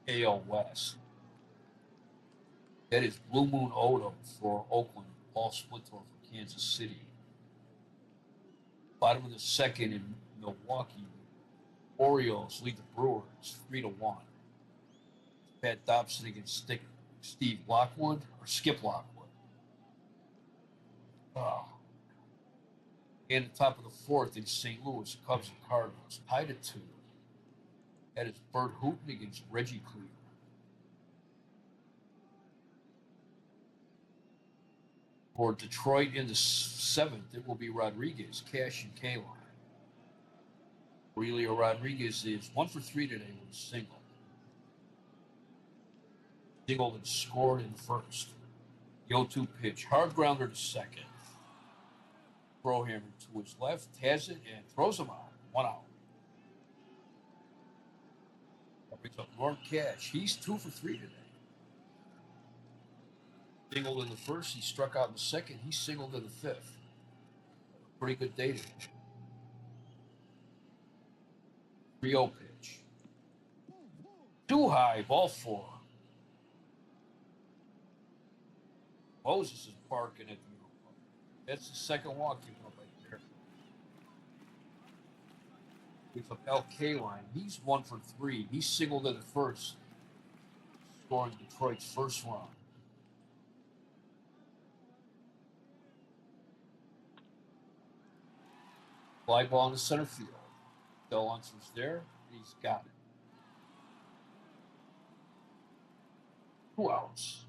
in AL West. That is Blue Moon Odom for Oakland. Paul Splittor for Kansas City. Bottom of the second in Milwaukee. Orioles lead the Brewers 3-1. Pat Dobson against Steve Lockwood or Skip Lockwood. Oh. And the top of the fourth in St. Louis, Cubs and Cardinals tied at 2. That is Bert Hooton against Reggie Cleveland. For Detroit in the seventh, it will be Rodriguez, Cash, and Kaline. Aurelio Rodriguez is 1 for 3 today with a single. Singled and scored in the first. The 0-2 pitch, hard grounder to second. Throw hammer to his left, has it, and throws him out. 1 out. That brings up Norm Cash. He's 2 for 3 today. Singled in the first, he struck out in the second, he singled in the fifth. Pretty good day today. 3-0 pitch. Too high, ball 4. Moses is barking at the middle. That's the second walk given up right there. With Al Kaline, he's 1 for 3. He singled in the first, scoring Detroit's first run. Fly ball in the center field. Del Unser's there, and he's got it. 2 outs.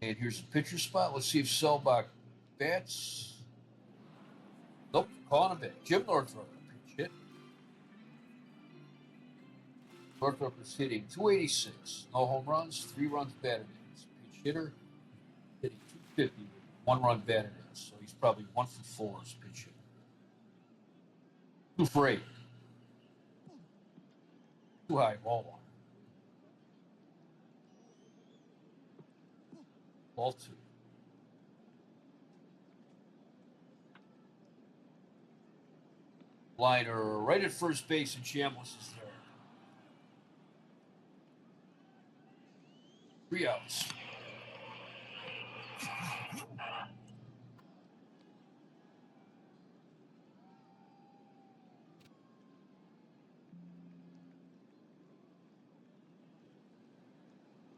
And here's the pitcher spot. Let's see if Selbach bats. Nope, calling a bat. Jim Northrup, pitch hit. Northrup is hitting 286. No home runs, 3 runs batted in. He's a pitch hitter, hitting 250 with 1 run batted in. So he's probably 1 for 4 as a pitch hitter. 2 for 8. Too high, ball 1. Ball 2. Liner right at first base, and Chambliss is there. 3 outs.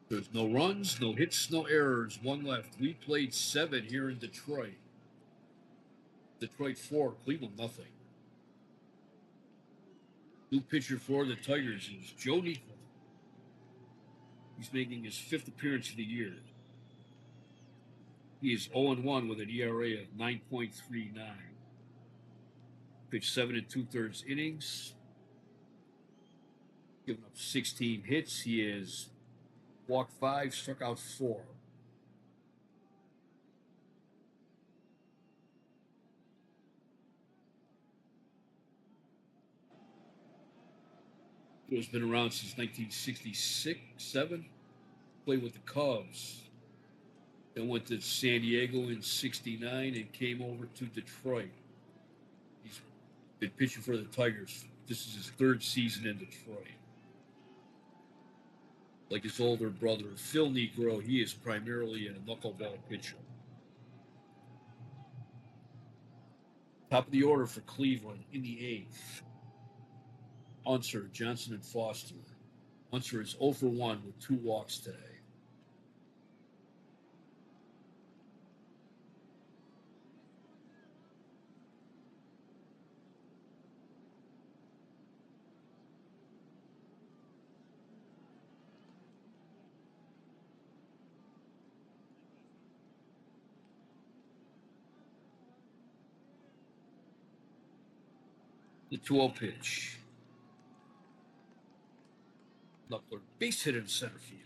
There's no runs, no hits, no errors. 1 left. We played 7 here in Detroit. Detroit 4, Cleveland nothing. New pitcher for the Tigers is Joe Niekro. He's making his 5th appearance of the year. He is 0-1 with an ERA of 9.39. Pitched 7 2/3 innings. Given up 16 hits. He has walked 5, struck out 4. He's been around since 1966-7. Played with the Cubs. Then went to San Diego in '69 and came over to Detroit. He's been pitching for the Tigers. This is his 3rd season in Detroit. Like his older brother, Phil Niekro, he is primarily a knuckleball pitcher. Top of the order for Cleveland in the 8th. Unser, Johnson, and Foster. Unser is 0 for 1 with 2 walks today. The 2-0 pitch. Knuckler, base hit in center field.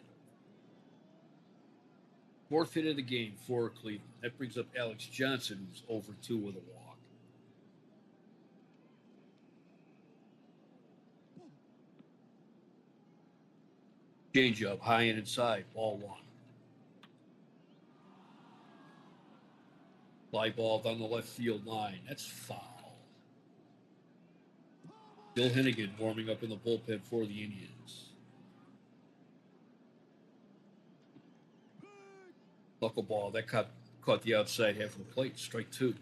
4th hit of the game for Cleveland. That brings up Alex Johnson, who's 0 for 2 with a walk. Change up, high and inside, ball one. Fly ball down the left field line. That's foul. Bill Hennigan warming up in the bullpen for the Indians. Knuckleball, that caught the outside half of the plate. Strike two.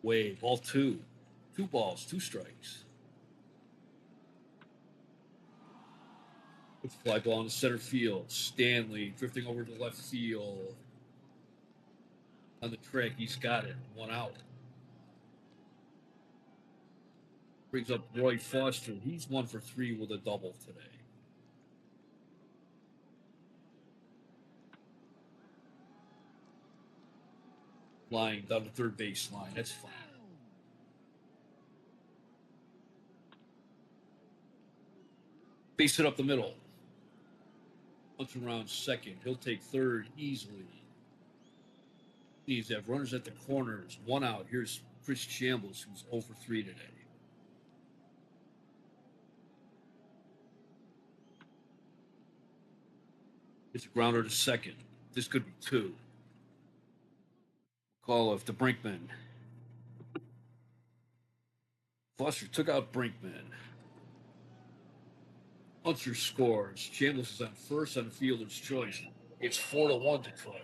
Way, ball two. Two balls, two strikes. Fly ball in the center field. Stanley drifting over to left field. On the track, he's got it. One out. Brings up Roy Foster. He's 1 for 3 with a double today. Flying down the third base line. That's fine. Base it up the middle. Punch around second. He'll take third easily. Needs to have runners at the corners. One out. Here's Chris Chambliss, who's 0 for 3 today. It's a grounder to second. This could be two. Call off to Brinkman. Foster took out Brinkman. Hunter scores. Chambliss is on first on the fielder's choice. It's 4-1 Detroit.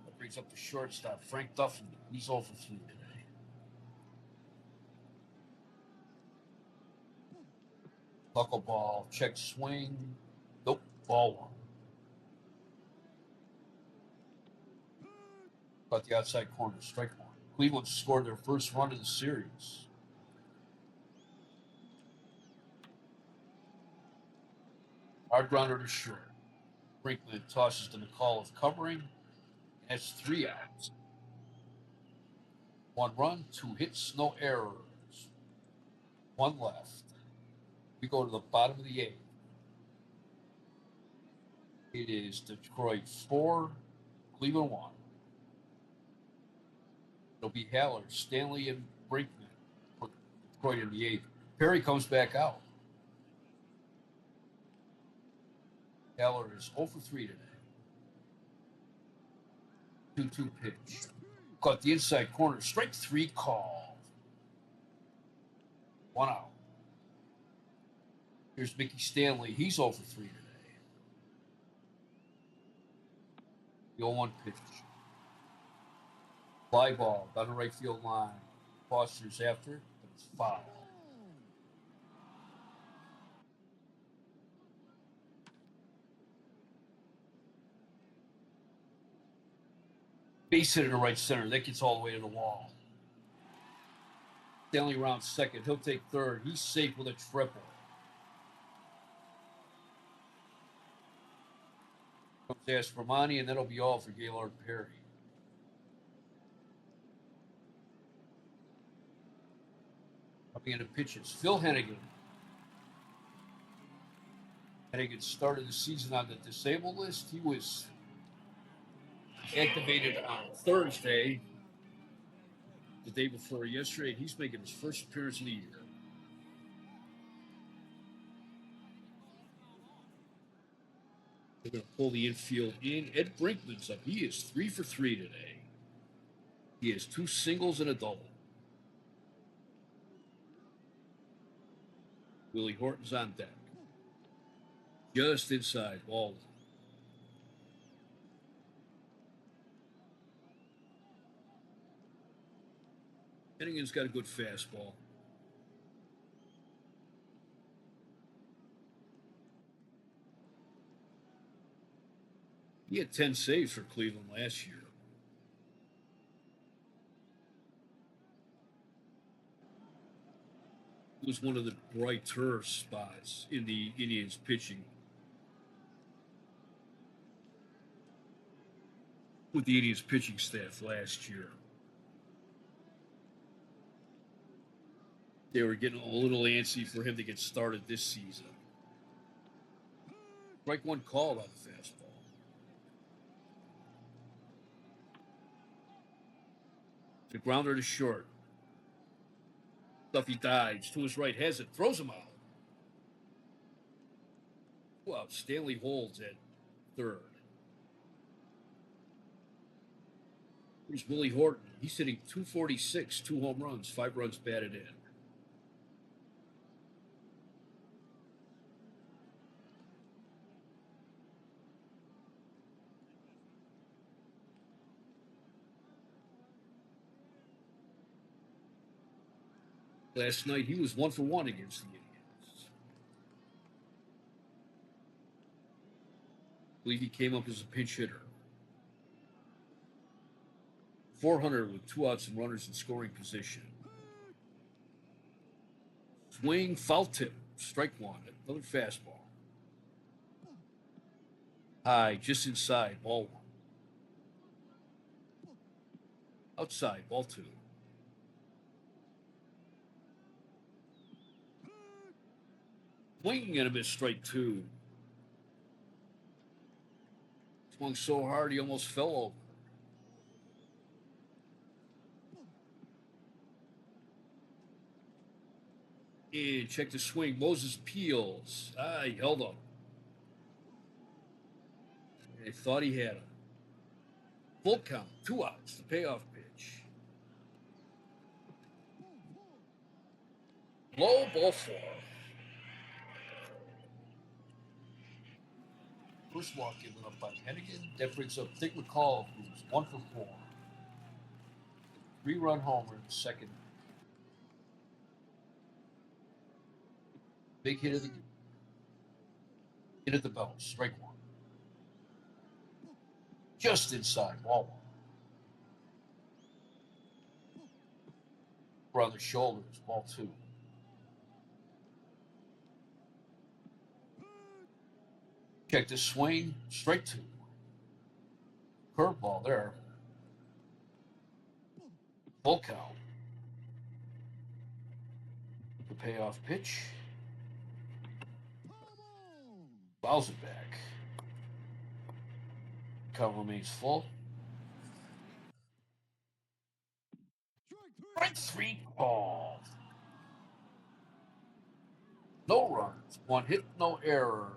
That brings up the shortstop, Frank Duffy. He's 0 for 3 today. Knuckleball, check swing. Nope, ball one. Caught the outside corner, strike one. Cleveland scored their first run of the series. Hard grounder to short. Brinkman tosses to McCall covering. That's 3 outs. 1 run, 2 hits, no errors. 1 left. We go to the bottom of the 8th. It is Detroit 4, Cleveland 1. It'll be Haller, Stanley, and Brinkman for Detroit in the 8th. Perry comes back out. Haller is 0 for 3 today. 2-2 pitch. Caught the inside corner. Strike 3 call. 1 out. Here's Mickey Stanley. He's 0 for 3 today. The 0-1 pitch. Fly ball down the right field line. Foster's after, but it's foul. Base hit in the right center. That gets all the way to the wall. Stanley rounds second. He'll take third. He's safe with a triple. Comes Aspermani, and that'll be all for Gaylord Perry. Coming into pitches, Phil Hennigan. Hennigan started the season on the disabled list. He was activated on Thursday, the day before yesterday. He's making his first appearance of the year. They're going to pull the infield in. Ed Brinkman's up. He is 3 for 3 today. He has 2 singles and a double. Willie Horton's on deck. Just inside, ball. Hennigan's got a good fastball. He had 10 saves for Cleveland last year. It was one of the brighter spots in the Indians pitching. With the Indians pitching staff last year. They were getting a little antsy for him to get started this season. Strike 1 called on the fastball. The grounder to short. Duffy dives to his right, has it, throws him out. Well, Stanley holds at third. Here's Willie Horton. He's hitting 246, 2 home runs, 5 runs batted in. Last night he was 1 for 1 against the Indians. I believe he came up as a pinch hitter. 400 with 2 outs and runners in scoring position. Swing, foul tip, strike one, another fastball. High, just inside, ball one. Outside, ball two. Swinging at him is strike two. Swung so hard he almost fell over. And check the swing. Moses peels. He held up. And they thought he had him. Full count, 2 outs, the payoff pitch. Low, ball four. First walk given up by Hennigan. That brings up Dick McCall, who's 1 for 4. 3-run homer in the second. Big hit of the game. Hit at the bell, strike one. Just inside, ball one. On the shoulders, ball two. Check the swing, strike two. Curveball there. Full count. The payoff pitch. Fouls it back. Count remains full. Strike three called. No runs, 1 hit, no errors.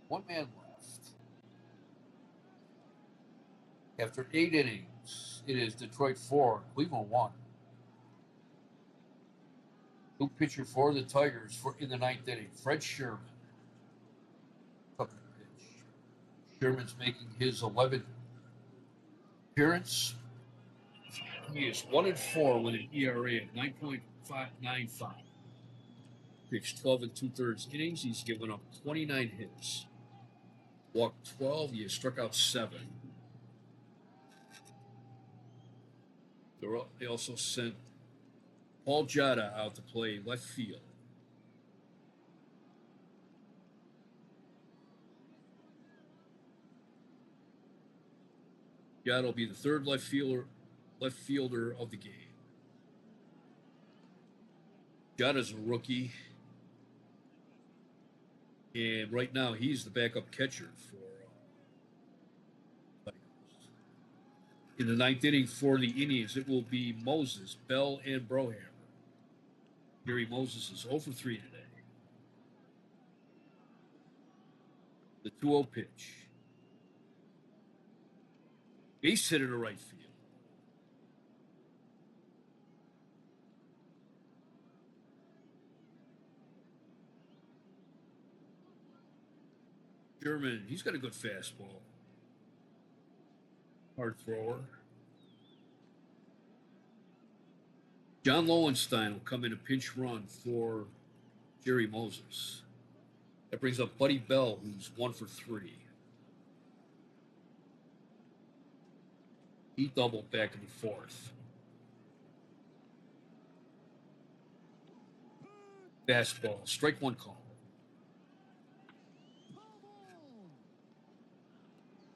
1 man left. After 8 innings, it is Detroit 4, Cleveland 1. New pitcher for the Tigers in the 9th inning, Fred Sherman. Up the pitch. Sherman's making his 11th appearance. He is 1-4 with an ERA of 9.595. Pitched 12 2/3 innings. He's given up 29 hits. Walked 12. He has struck out 7. They also sent Paul Jada out to play left field. Jada will be the third left fielder of the game. Jada's a rookie. And right now, he's the backup catcher for Tigers. In the 9th inning for the Indians, it will be Moses, Bell, and Brohammer. Gary Moses is 0 for 3 today. The 2-0 pitch. Base hit to right field. Sherman, he's got a good fastball. Hard thrower. John Lowenstein will come in a pinch run for Jerry Moses. That brings up Buddy Bell, who's 1 for 3. He doubled back in the 4th. Fastball, strike one call.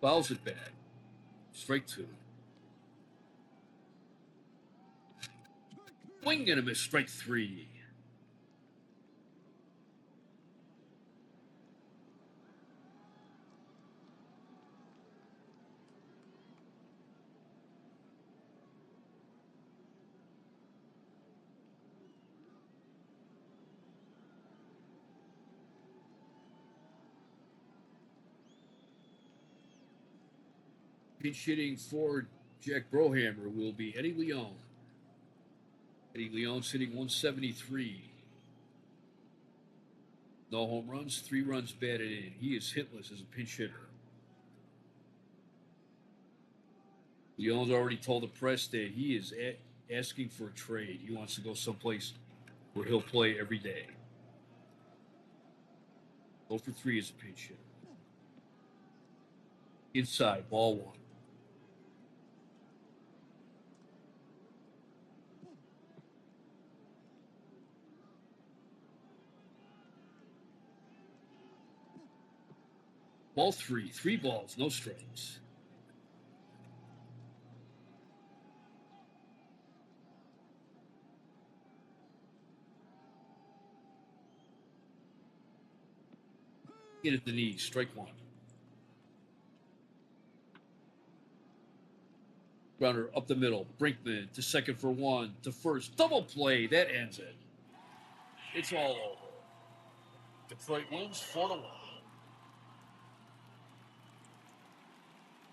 Fouls it back. Strike two. Swing and a miss, strike three. Pinch hitting for Jack Brohammer will be Eddie Leon. Eddie Leon's hitting 173. No home runs, 3 runs batted in. He is hitless as a pinch hitter. Leon's already told the press that he is asking for a trade. He wants to go someplace where he'll play every day. 0 for 3 as a pinch hitter. Inside, ball one. Ball three. 3 balls, no strikes. Hit at the knees, strike one. Runner up the middle. Brinkman to second for one. To first. Double play. That ends it. It's all over. Detroit wins 4-1.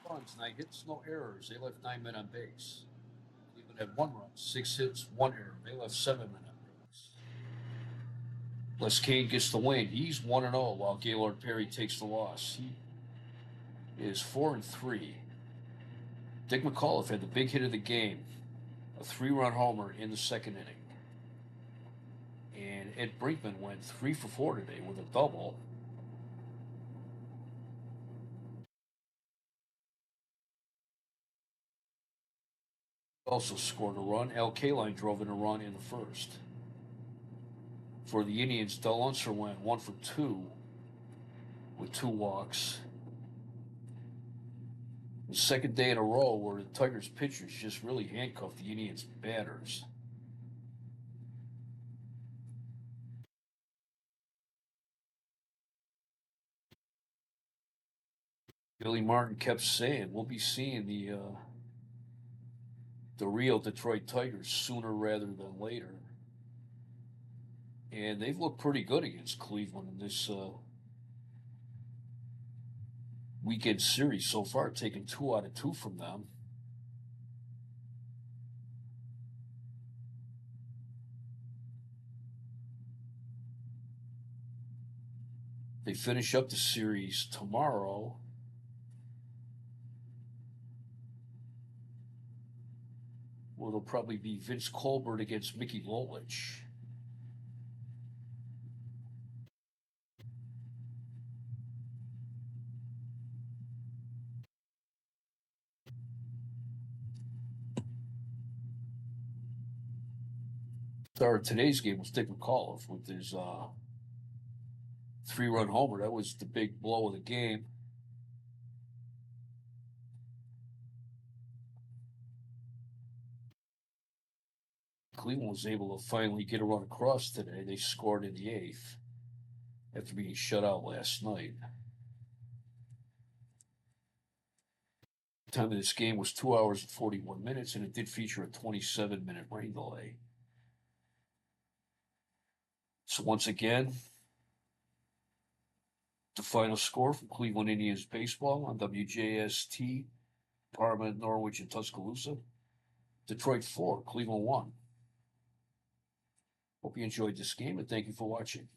Runs, 9 hits, no errors. They left 9 men on base. Cleveland had 1 run, 6 hits, 1 error. They left 7 men on base. Les Kane gets the win. He's 1-0 while Gaylord Perry takes the loss. He is 4-3. Dick McAuliffe had the big hit of the game, a 3-run homer in the second inning. And Ed Brinkman went 3 for 4 today with a double. Also scored a run. Al Kaline drove in a run in the first. For the Indians, Del Unser went 1 for 2 with 2 walks. The second day in a row where the Tigers pitchers just really handcuffed the Indians batters. Billy Martin kept saying, we'll be seeing the real Detroit Tigers sooner rather than later. And they've looked pretty good against Cleveland in this weekend series so far, taking 2 out of 2 from them. They finish up the series tomorrow. Well, it'll probably be Vince Colbert against Mickey Lolich. Star of today's game was Dick McAuliffe with his 3-run homer. That was the big blow of the game. Cleveland was able to finally get a run across today. They scored in the 8th after being shut out last night. The time of this game was 2 hours and 41 minutes, and it did feature a 27-minute rain delay. So once again, the final score from Cleveland Indians baseball on WJST, Parma, Norwich, and Tuscaloosa. Detroit 4, Cleveland 1. Hope you enjoyed this game, and thank you for watching.